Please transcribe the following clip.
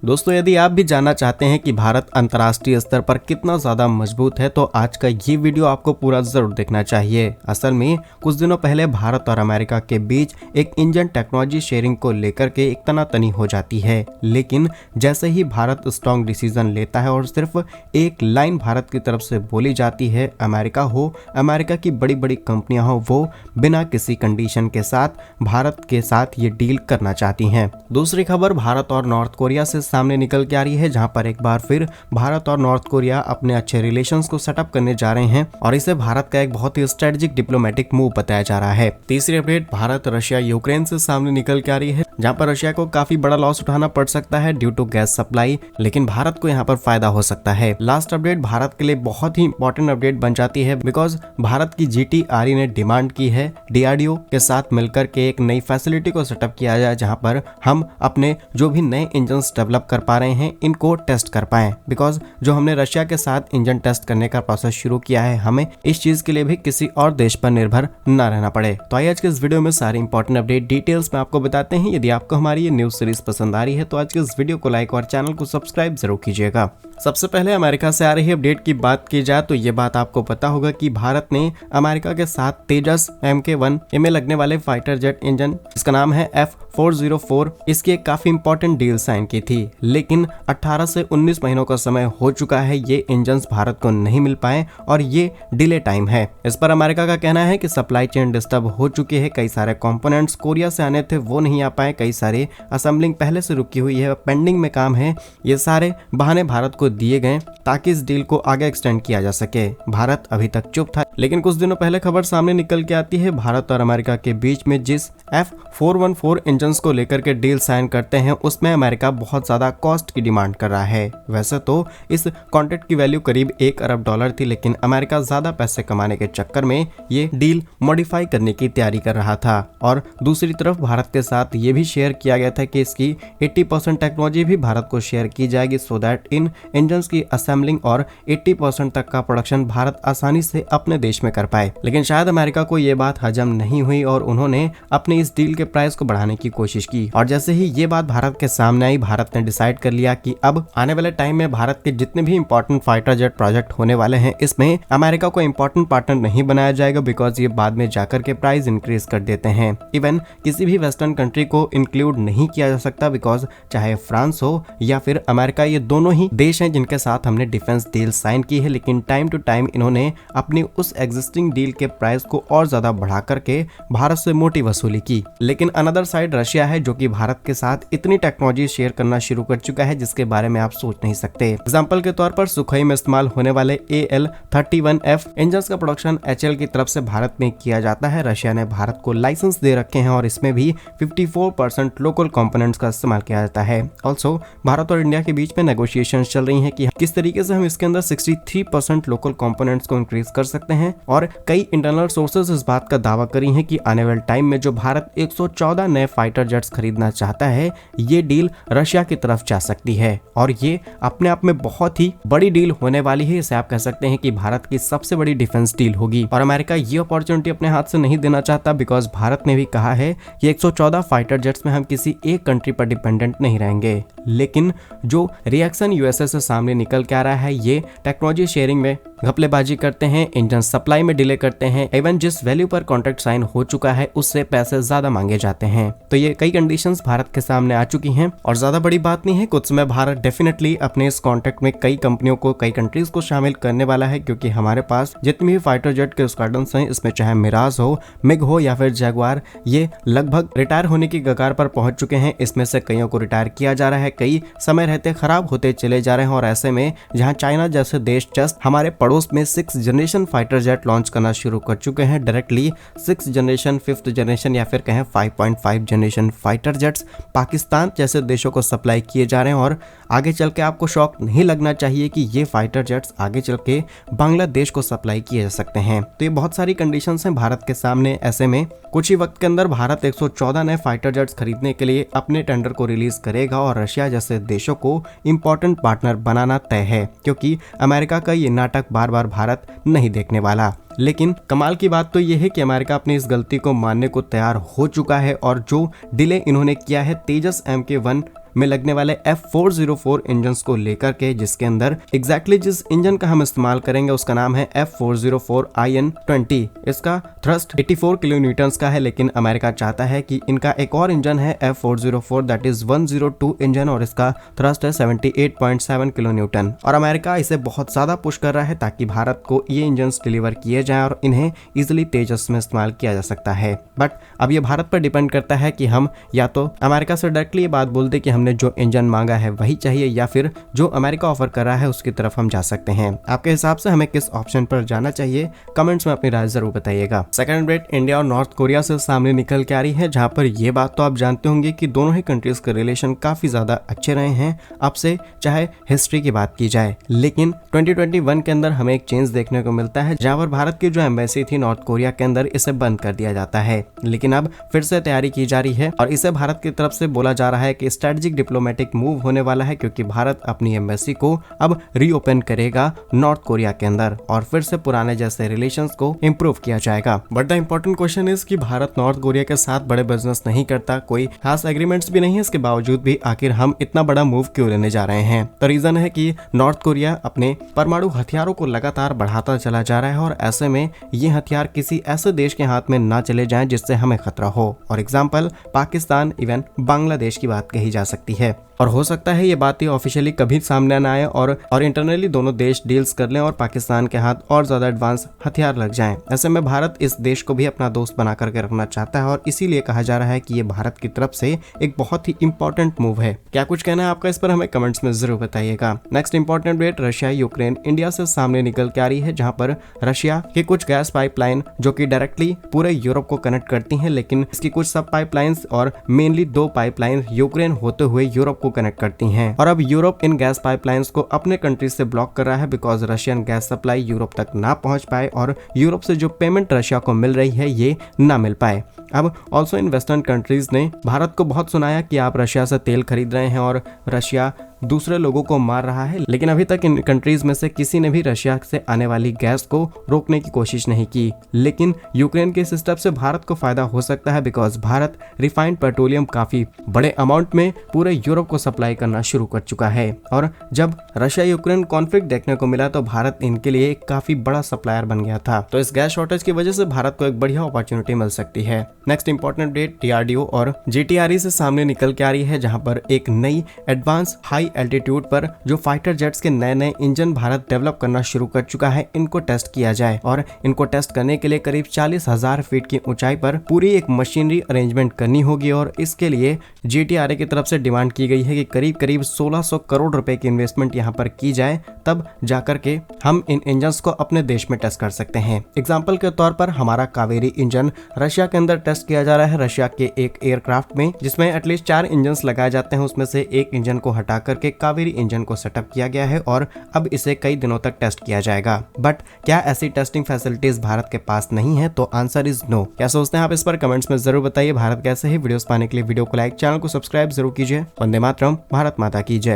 दोस्तों, यदि आप भी जानना चाहते हैं कि भारत अंतर्राष्ट्रीय स्तर पर कितना ज्यादा मजबूत है तो आज का ये वीडियो आपको पूरा जरूर देखना चाहिए। असल में कुछ दिनों पहले भारत और अमेरिका के बीच एक इंजन टेक्नोलॉजी शेयरिंग को लेकर के एक तनातनी हो जाती है, लेकिन जैसे ही भारत स्ट्रॉन्ग डिसीजन लेता है और सिर्फ एक लाइन भारत की तरफ से बोली जाती है, अमेरिका हो, अमेरिका की बड़ी बड़ी कंपनियां हो, वो बिना किसी कंडीशन के साथ भारत के साथ ये डील करना चाहती हैं। दूसरी खबर भारत और नॉर्थ कोरिया से सामने निकल के आ रही है, जहां पर एक बार फिर भारत और नॉर्थ कोरिया अपने अच्छे रिलेशंस को सेटअप करने जा रहे हैं और इसे भारत का एक बहुत ही स्ट्रेटेजिक डिप्लोमेटिक मूव बताया जा रहा है। तीसरी अपडेट भारत रशिया यूक्रेन से सामने निकल के आ रही है, जहां पर रशिया को काफी बड़ा लॉस उठाना पड़ सकता है ड्यू टू गैस सप्लाई, लेकिन भारत को यहां पर फायदा हो सकता है। लास्ट अपडेट भारत के लिए बहुत ही इंपॉर्टेंट अपडेट बन जाती है, बिकॉज भारत की GTRE ने डिमांड की है DRDO के साथ मिलकर के एक नई फैसिलिटी को सेटअप किया जाए, जहां पर हम अपने जो भी नए इंजन डेवलप कर पा रहे हैं इनको टेस्ट कर पाएं। बिकॉज जो हमने रशिया के साथ इंजन टेस्ट करने का प्रोसेस शुरू किया है, हमें इस चीज के लिए भी किसी और देश पर निर्भर न रहना पड़े। तो आइए आज के इस वीडियो में सारी इंपॉर्टेंट अपडेट डिटेल्स में आपको बताते हैं। यदि आपको हमारी ये न्यूज सीरीज पसंद आ रही है तो आज के इस वीडियो को लाइक और चैनल को सब्सक्राइब जरूर कीजिएगा। सबसे पहले अमेरिका से आ रही अपडेट की बात की जाए तो ये बात आपको पता होगा कि भारत ने अमेरिका के साथ तेजस MK1 इनमें लगने वाले फाइटर जेट इंजन, इसका नाम है F404, इसकी एक काफी इंपॉर्टेंट डील साइन की थी, लेकिन 18 से 19 महीनों का समय हो चुका है, ये इंजन्स भारत को नहीं मिल पाए और ये डिले टाइम है। इस पर अमेरिका का कहना है कि सप्लाई चेन डिस्टर्ब हो चुकी है, कई सारे कंपोनेंट्स कोरिया से आने थे वो नहीं आ पाए, कई सारे असेंबलिंग पहले से रुकी हुई है, पेंडिंग में काम है। ये सारे बहाने भारत को दिए गए ताकि इस डील को आगे एक्सटेंड किया जा सके। भारत अभी तक चुप था, लेकिन कुछ दिनों पहले खबर सामने निकल के आती है, भारत और अमेरिका के बीच में जिस F414 इंजन्स को लेकर के डील साइन करते हैं उसमें अमेरिका बहुत ज्यादा कॉस्ट की डिमांड कर रहा है। वैसे तो इस कॉन्ट्रैक्ट की वैल्यू करीब $1 अरब थी, लेकिन अमेरिका ज्यादा पैसे कमाने के चक्कर में ये डील मॉडिफाई करने की तैयारी कर रहा था। और दूसरी तरफ भारत के साथ ये भी शेयर किया गया था कि इसकी 80% टेक्नोलॉजी भी भारत को शेयर की जाएगी, सो दैट इन इंजन्स की असेंबलिंग और 80% तक का प्रोडक्शन भारत आसानी से अपने देश में कर पाए। लेकिन शायद अमेरिका को ये बात हजम नहीं हुई और उन्होंने अपने इस डील के प्राइस को बढ़ाने की कोशिश की। और जैसे ही ये बात भारत के सामने आई, भारत ने डिसाइड कर लिया कि अब आने वाले टाइम में भारत के जितने भी इंपॉर्टेंट फाइटर जेट प्रोजेक्ट होने वाले हैं, इसमें अमेरिका को इंपॉर्टेंट पार्टनर नहीं बनाया जाएगा, बिकॉज ये बाद में जाकर के प्राइस इंक्रीज कर देते हैं। इवन किसी भी वेस्टर्न कंट्री को इंक्लूड नहीं किया जा सकता, बिकॉज चाहे फ्रांस हो या फिर अमेरिका, ये दोनों ही देश हैं जिनके साथ हमने डिफेंस डील साइन की है, लेकिन टाइम टू टाइम इन्होंने अपनी उस एग्जिस्टिंग डील के प्राइस को और ज्यादा बढ़ा करके भारत से मोटी वसूली की। लेकिन अनदर साइड रशिया है, जो कि भारत के साथ इतनी टेक्नोलॉजी शेयर करना शुरू कर चुका है जिसके बारे में आप सोच नहीं सकते। एग्जांपल के तौर पर सुखोई में इस्तेमाल होने वाले AL-31F इंजन्स का प्रोडक्शन HL की तरफ से भारत में किया जाता है। रशिया ने भारत को लाइसेंस दे रखे हैं और इसमें भी 54% लोकल कंपोनेंट्स का इस्तेमाल किया जाता है। ऑल्सो भारत और इंडिया के बीच में नेगोशिएशन चल रही है कि किस तरीके से हम इसके अंदर 63% लोकल कंपोनेंट्स को इंक्रीज कर सकते हैं। और कई इंटरनल सोर्सेज इस बात का दावा करी हैं कि आने वाले टाइम में जो भारत 114 नए फाइटर जेट्स खरीदना चाहता है, ये डील रशिया की तरफ जा सकती है और ये अपने आप में बहुत ही बड़ी डील होने वाली है। इसे आप कह सकते हैं कि भारत की सबसे बड़ी डिफेंस डील होगी और अमेरिका ये अपॉर्चुनिटी अपने हाथ से नहीं देना चाहता, बिकॉज भारत ने भी कहा है कि 114 फाइटर जेट्स में हम किसी एक कंट्री पर डिपेंडेंट नहीं रहेंगे। लेकिन जो रिएक्शन USA से सामने निकल के आ रहा है, ये टेक्नोलॉजी शेयरिंग में घपलेबाजी करते हैं, इंजन सप्लाई में डिले करते हैं, इवन जिस वैल्यू पर कॉन्ट्रैक्ट साइन हो चुका है उससे पैसे ज्यादा मांगे जाते हैं। तो ये कई कंडीशंस भारत के सामने आ चुकी हैं और ज्यादा बड़ी बात नहीं है, कुछ समय भारत डेफिनेटली अपने इस कॉन्ट्रैक्ट में कई कंपनियों को, कई कंट्रीज को शामिल करने वाला है, क्योंकि हमारे पास जितने भी फाइटर जेट के स्क्वाड्रन्स हैं, इसमें चाहे मिराज हो, मिग हो या फिर जगुआर, ये लगभग रिटायर होने की कगार पर पहुंच चुके हैं। इसमें से कईयों को रिटायर किया जा रहा है, कई समय रहते खराब होते चले जा रहे हैं। और ऐसे में जहां चाइना जैसे देश जस्ट हमारे पड़ोस में 6th generation fighter jet launch करना शुरू कर चुके हैं, directly 6th generation, 5th generation या फिर कहें 5.5 जनरेशन फाइटर जेट्स पाकिस्तान जैसे देशों को सप्लाई किए जा रहे हैं। और आगे चल के आपको शॉक नहीं लगना चाहिए कि ये फाइटर जेट्स आगे चल के बांग्लादेश को सप्लाई किए जा सकते हैं। तो ये बहुत सारी कंडीशंस हैं भारत के सामने। ऐसे में कुछ ही वक्त के अंदर भारत 114 नए फाइटर जेट्स खरीदने के लिए अपने टेंडर को रिलीज करेगा और रशिया जैसे देशों को इंपॉर्टेंट पार्टनर बनाना तय है, क्योंकि अमेरिका का ये नाटक बार बार भारत नहीं देखने वाला। लेकिन कमाल की बात तो यह है कि अमेरिका अपनी इस गलती को मानने को तैयार हो चुका है और जो डिले इन्होंने किया है तेजस MK1 में लगने वाले F404 इंजन को लेकर के, जिसके अंदर एग्जैक्टली जिस इंजन का हम इस्तेमाल करेंगे उसका नाम है F404 IN20। इसका थ्रस्ट 84 किलो न्यूटन्स का है, लेकिन अमेरिका चाहता है कि इनका एक और इंजन है F404 दैट इज 102 इंजन और इसका थ्रस्ट है 78.7 किलो न्यूटन। और अमेरिका इसे बहुत ज्यादा पुश कर रहा है ताकि भारत को ये इंजन डिलीवर किए जाएं और इन्हें इजिली तेजस में इस्तेमाल किया जा सकता है। बट अब ये भारत पर डिपेंड करता है कि हम या तो अमेरिका से डायरेक्टली ये बात बोल दे कि हमने जो इंजन मांगा है वही चाहिए, या फिर जो अमेरिका ऑफर कर रहा है उसकी तरफ हम जा सकते हैं। आपके हिसाब से हमें किस ऑप्शन पर जाना चाहिए, कमेंट्स में अपनी राय जरूर बताइएगा। सेकंड डेट इंडिया और नॉर्थ कोरिया से सामने निकल के आ रही है, जहां पर ये बात तो आप जानते होंगे कि दोनों ही कंट्रीज के रिलेशन काफी ज्यादा अच्छे रहे हैं अब से, चाहे हिस्ट्री की बात की जाए। लेकिन 2021 के अंदर हमें एक चेंज देखने को मिलता है, जहां पर भारत की जो एम्बेसी थी नॉर्थ कोरिया के अंदर, इसे बंद कर दिया जाता है। लेकिन अब फिर से तैयारी की जा रही है और इसे भारत की तरफ से बोला जा रहा है कि स्ट्रेटेजिक डिप्लोमेटिक मूव होने वाला है, क्योंकि भारत अपनी एम्बेसी को अब रीओपन करेगा नॉर्थ कोरिया के अंदर और फिर से पुराने जैसे रिलेशंस को इंप्रूव किया जाएगा। But the important question is कि भारत नॉर्थ कोरिया के साथ बड़े बिजनेस नहीं करता, कोई खास एग्रीमेंट्स भी नहीं है, इसके बावजूद भी आखिर हम इतना बड़ा मूव क्यों लेने जा रहे हैं? तो रीजन है कि नॉर्थ कोरिया अपने परमाणु हथियारों को लगातार बढ़ाता चला जा रहा है और ऐसे में ये हथियार किसी ऐसे देश के हाथ में ना चले जाएं जिससे हमें खतरा हो। और एग्जाम्पल पाकिस्तान, इवन बांग्लादेश की बात कही जा सकती है। और हो सकता है ये बातें ऑफिशियली कभी सामने ना आए और इंटरनली दोनों देश डील्स कर लें और पाकिस्तान के हाथ और ज्यादा एडवांस हथियार लग जाएं। ऐसे में भारत इस देश को भी अपना दोस्त बना करके रखना चाहता है और इसीलिए कहा जा रहा है कि ये भारत की तरफ से एक बहुत ही इंपॉर्टेंट मूव है। क्या कुछ कहना है आपका इस पर, हमें कमेंट्स में जरूर बताइएगा। Next important date Russia Ukraine India से सामने निकल के आ रही है, जहां पर रशिया की कुछ गैस पाइपलाइन जो कि डायरेक्टली पूरे यूरोप को कनेक्ट करती हैं, लेकिन इसकी कुछ सब पाइपलाइंस और मेनली 2 पाइपलाइन यूक्रेन होते हुए यूरोप को कनेक्ट करती हैं। और अब यूरोप इन गैस पाइपलाइंस को अपने कंट्री से ब्लॉक कर रहा है because Russian gas supply Europe तक ना पहुंच पाए और यूरोप से जो पेमेंट रशिया को मिल रही है ये ना मिल पाए। अब ऑल्सो इन वेस्टर्न कंट्रीज ने भारत को बहुत सुनाया कि आप रशिया से तेल खरीद रहे हैं और रशिया दूसरे लोगों को मार रहा है, लेकिन अभी तक इन कंट्रीज में से किसी ने भी रशिया से आने वाली गैस को रोकने की कोशिश नहीं की। लेकिन यूक्रेन के इस स्टेप से भारत को फायदा हो सकता है बिकॉज भारत रिफाइंड पेट्रोलियम काफी बड़े अमाउंट में पूरे यूरोप को सप्लाई करना शुरू कर चुका है और जब रशिया यूक्रेन कॉन्फ्लिक्ट देखने को मिला तो भारत इनके लिए एक काफी बड़ा सप्लायर बन गया था। तो इस गैस शॉर्टेज की वजह से भारत को एक बढ़िया अपॉर्चुनिटी मिल सकती है। नेक्स्ट इंपॉर्टेंट डेट DRDO और GTRE से सामने निकल के आ रही है, जहां पर एक नई एडवांस हाई एल्टीट्यूड पर जो फाइटर जेट्स के नए नए इंजन भारत डेवलप करना शुरू कर चुका है, इनको टेस्ट किया जाए। और इनको टेस्ट करने के लिए करीब 40,000 फीट की ऊंचाई पर पूरी एक मशीनरी अरेंजमेंट करनी होगी और इसके लिए GTRA की तरफ से डिमांड की गई है कि करीब 1600 करोड़ रुपए की इन्वेस्टमेंट यहाँ पर की जाए, तब जाकर के हम इन इंजन्स को अपने देश में टेस्ट कर सकते हैं। एग्जाम्पल के तौर पर हमारा कावेरी इंजन रशिया के अंदर टेस्ट किया जा रहा है, रशिया के एक एयरक्राफ्ट में, जिसमें एटलीस्ट 4 इंजन लगाए जाते हैं। उसमें से एक इंजन को हटा करके कावेरी इंजन को सेटअप किया गया है और अब इसे कई दिनों तक टेस्ट किया जाएगा। बट क्या ऐसी टेस्टिंग फैसिलिटीज भारत के पास नहीं है? तो आंसर इज नो। क्या सोचते हैं आप इस पर, कमेंट्स में जरूर बताइए। भारत कैसे ही वीडियोस पाने के लिए वीडियो को लाइक, चैनल को सब्सक्राइब जरूर कीजिए। वंदे मातरम, भारत माता की जय।